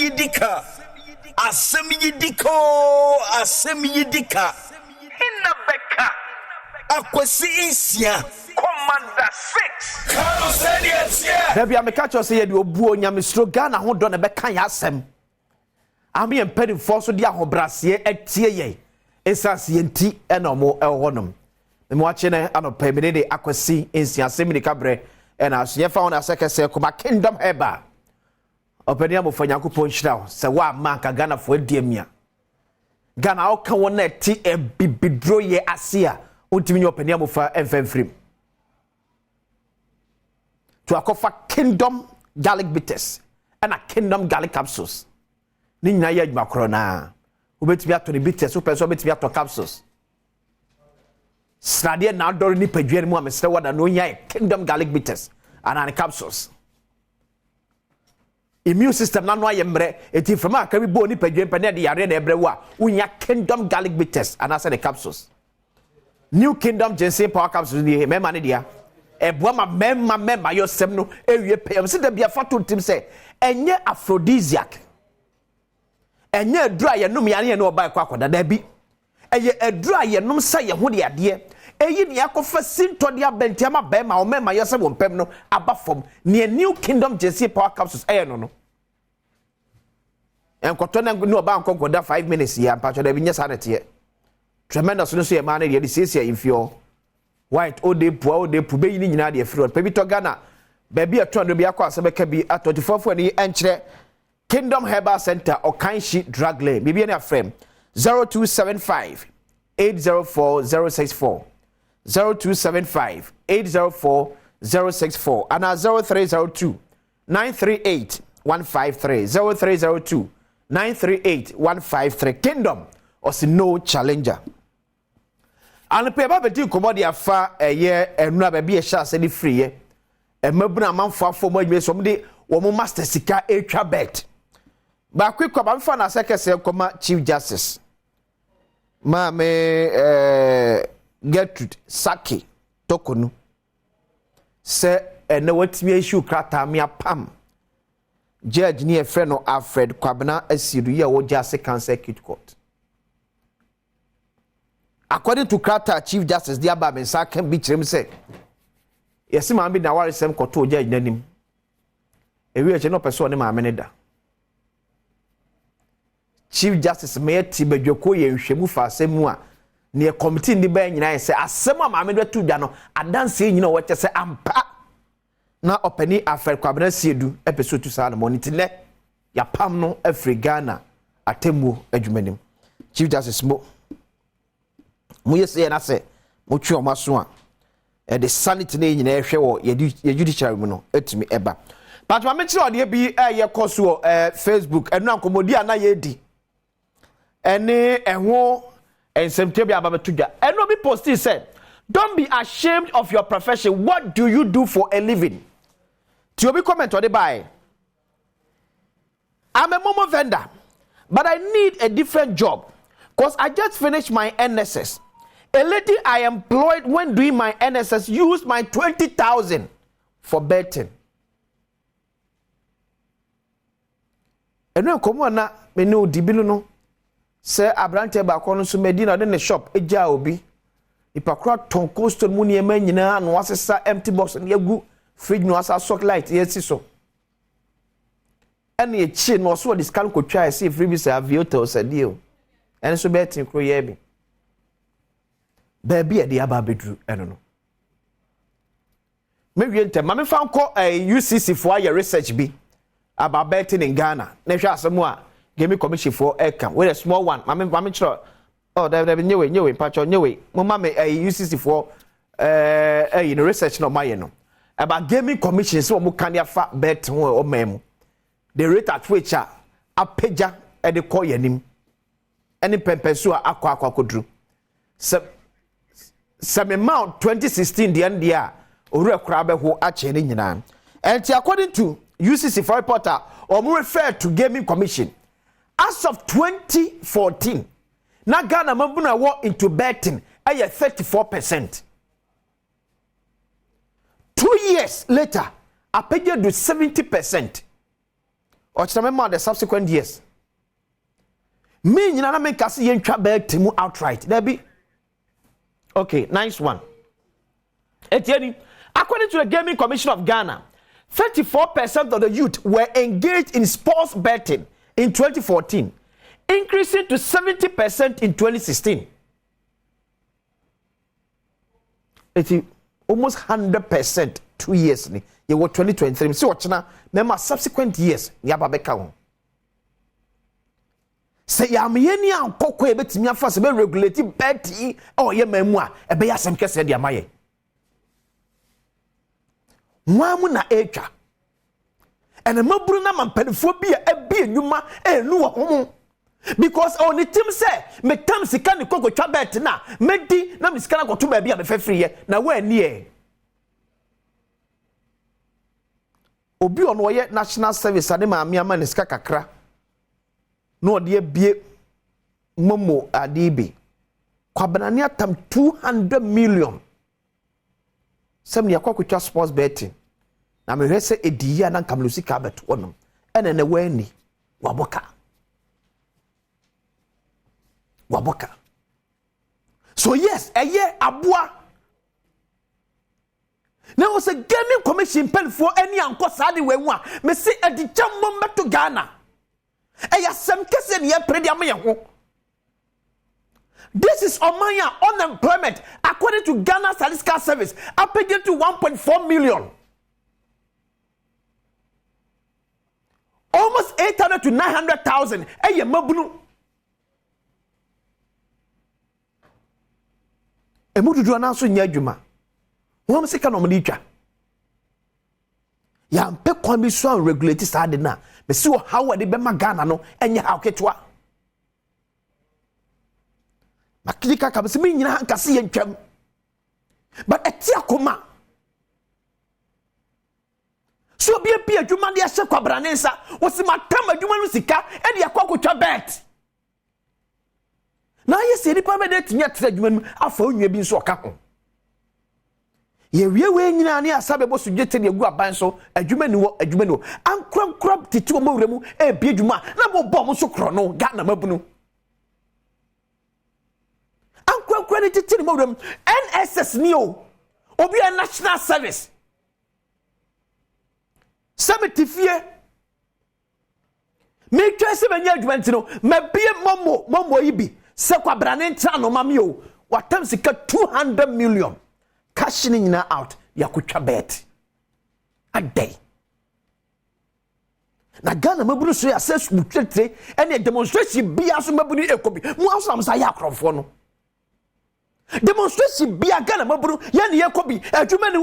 Yi Di Ka. Asem Yi Di Ka. Asem Yi Di Ka. Hinna Beka. Akwesi Insia. Commander 6. Kano Seniors, yeah. There be a catch or say, you buo Yamistro Ghana, who done a Beka Yasem. I mean, petty force of the Ahobrassier et Tie. Essence Yenti and no more Elhonum. The watching and a permanent Akwesi Insia Semi Cabre. And as you found a second circle, my kingdom eba. Openiamo for Yaku Punch now, so what mark a Ghana for Demia. Ghana, how can one net tea a bidro ye asia, ultimate openiamo for FM free. To a cofa kingdom garlic bitters and a kingdom garlic capsules. Nina yaj macrona, who bet me up to the bitters, who person bet me up to capsules. Stradia now don't need to join more, Mr. What and no kingdom garlic bitters and capsules. Immune system na no ayembre eti from a carry bone nipa dwen pene de yare na ebrewa unya kingdom garlic bitters and as the capsules. New kingdom ginseng power capsules ni me mane dia. Eboa ma memma yosem no ewie pem se da bia fato tim se enye aphrodisiac. Enye adura ye num yare na oba kwa akoda da bi. Eye adura ye num sa ye ho de ade. Eyi ni akofa sinto de abentiama bema o memma yosem wo pem no abafom ne new kingdom ginseng power capsules no. En kotona no oba nkonko da 5 minutes ya pa cho da bi nya sanete. Tremendous no so ye man de dey if you white ode pu be yini nyina de free pe bi to Ghana baby a 200 bi akwa asebeka bi at 24 for ni enchire Kingdom Herbal Center or Kanshi Drug Lane bibi na frame 0275 804 064 0275 804 064 and 0302 938 153 0302 938 153 Kingdom or no challenger. And pe ba beti komodi afa eye enura ba bi e sha se ni free e mabuna manfo afo mo adwuma so mde wo mo master sika etwa bet ba quick ba mfa na sekese koma Chief Justice ma me Gertrude Saki Tokonu se ene watimi issue krata me apam judge ni e frɛ no Alfred Kwabena asiru ye wo Jase Cancer Court. According to Krata Chief Justice Diaba Mensa can be him say yes ma be na ware sem koto judge nanim e wi e no person ne ma meneda Chief Justice me ti badwako ye nhwemu fa asemu a ne committee ndi ba nyina say asemu ma meneda tu dwa no adanse nyina wo che say ampa na opani Alfred Kwabena siedu episode 2 sa na moniti ne ya pam no Afri Ghana atemu adwumanim Chief Justice mo Muyese na se mo twa maso a e de sanity na nyina ehwe wo ye judiciary mu no etimi eba but ma me kire ode bi ye koso Facebook enu ankomodi ana ye di ene ehwo ensemte bi aba betudwa enu bi post said don't be ashamed of your profession. What do you do for a living? To be comment on the buy. I'm a momo vendor, but I need a different job because I just finished my NSS. A lady I employed when doing my NSS used my 20,000 for betting. And when come on, me know dibinu no. Say abrante ba kono so medina de ne shop eja obi. Ipakra ton coastal mu ne ma nyina no asesa empty box ne agu fridge no asa sock light yesi so. And ye chi no so discount ko twa say free bi say avioto say deal. And so betting kro ye bi. Baby e de aba bedru eno no. Me wie ntem ma me fan ko UCC for your research bi about betting in Ghana. Na hwa asemo a give me commission for aircam. With a small one. Mama chro. Oh, there nyewe pacho nyewe. Mama me UCC for in research no my no. About gaming commission so mo kan ya fa bet ho o mem. The rate at which a peja e de call yanim. Any pempesu akwa kodru. Some amount 2016 the end year ore kra be ho a che ni nyina. And according to UCC for reporter or more refer to gaming commission as of 2014 na Ghana mabuna war into betting ay 34%. 2 years later appeared to 70%. or remember the subsequent years. Me, you know, make us yen trabel timu outright. There be okay, nice one. Etienne, according to the Gaming Commission of Ghana, 34% of the youth were engaged in sports betting in 2014, increasing to 70% in 2016. It's almost 100% 2 years. You were 2023. So what's now? Remember subsequent years. Yababeka. Say yamiyeni ankoko ebetimi afase be regulate betting or ye memua ebe yasem kese dia maye. Mwamu na echa. And a maburu na mampaniphobia ebi enuma enu wo homo. Because on the team say me tam sika ni koko twa bet na medi na miskana go to ba bia be free ye na we nie. Obi ono ye national service ade ma ama ni sika kakra. No de bie momo adibi. Kwabanani atam 200 million. Sem ni akwa twa sports betting. Na me hwese ediya na kamlusi ka bet wonom. Ene ne we ni waboka. Waboka. So yes, eye aboa. Now was a gaming commission pen for any anko sadi we wa. Me see a di jammo meto Ghana. Eya sem kese ni predi amaye ho. This is Omaya unemployment according to Ghana Statistical Service up to 1.4 million. Almost 800 to 900,000. Eye mabunu. Emududu anaso nya adwuma. Won se ka no mditwa. Ya mpe kwa bi so regulate sade na. Me si wo how de be ma Ghana no enye ha oketwa. Makika ka se me nyina hankase ye ntwam. But etia koma. So bi epia adwuma de ahye kwabrane nsa, wo se matam adwuma no sika e de akokotwa bet. Na yesi nipa be de tinya tere adwuma mu afa onwa bi nso oka ho. Ye we nyina ne asabe bo sugete de egu aban so adwuma ni wo ankrankrab titi wo mawremu e bi adwuma na bo bom so kro no Ghana mabunu. Ankrankrab titi ni mawremu NSS ni o obi a national service. Sabetifie me twa se banya adwuma ntino mabie momo ibi se kwabrane ntra no mame o watam sika 200 million cashing in out yakutwa bet a day. Na Ghana mabunu so ya ses mutwetre ene demonstration bia so mabunu ekobi mu asam sa ya akrofo no demonstration bia Ghana mabunu ya ne ekobi adwuma ni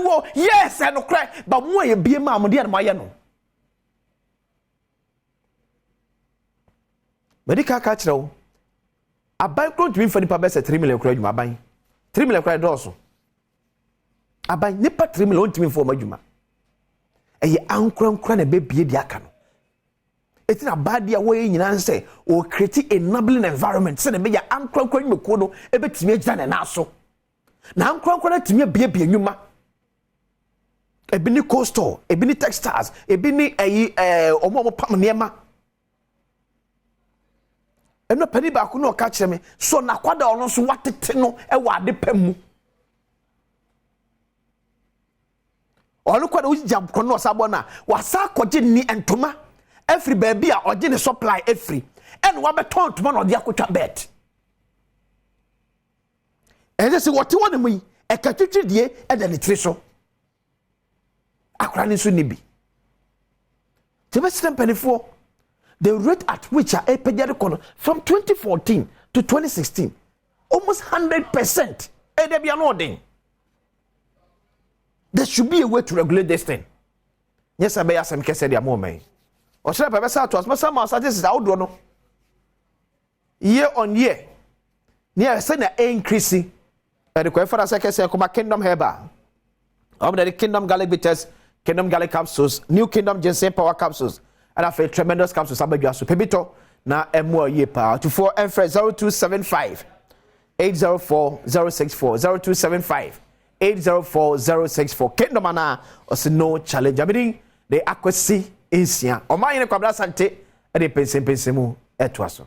wo yes and cry but mu ye bia ma amde na maye no medical ka kire wo aban kro tumi fani pa be se 3 million kro adwuma aban 3 million kro doso aban nipa 3 million tumi fo madwuma eye ankran na be bie di aka no etina badia wo nyina nse o create enabling environment se na be ya ankran nwuko no ebetimi agina na so na ankran na timi bie nwuma ebini coastal ebini textiles ebini omo pam niema eno pani ba ko no ka kire me so na kwada ono so watete no e wa ade pamu onu kwada wo jam ko no sabo na wasa koje ni entoma every baby a oje ne supply every and wa beton to no de akotwa bet ene se wote wona mu e ka twitwi die e da ne tire so akra ne so ni bi tebesem penifo the rate at which a pediatric from 2014 to 2016 almost 100%. There should be a way to regulate this thing. Yes, I may ask some case their moment. Or should I pass out to us? Some statistics out no year on year. Near a sudden increasing at the for a second say come Kingdom Herba. Of the Kingdom Garlic Bitters, Kingdom Garlic Capsules, New Kingdom Ginseng Power Capsules. And I feel tremendous capsules sabajwa so pebito na emo ye pa to 4 enfre 0275 804 064 0275 804 064 Kingdom ana or no challenge. I mean the accuracy nsia ɔman yene kwabra sante de pensempensemu ɛtoa so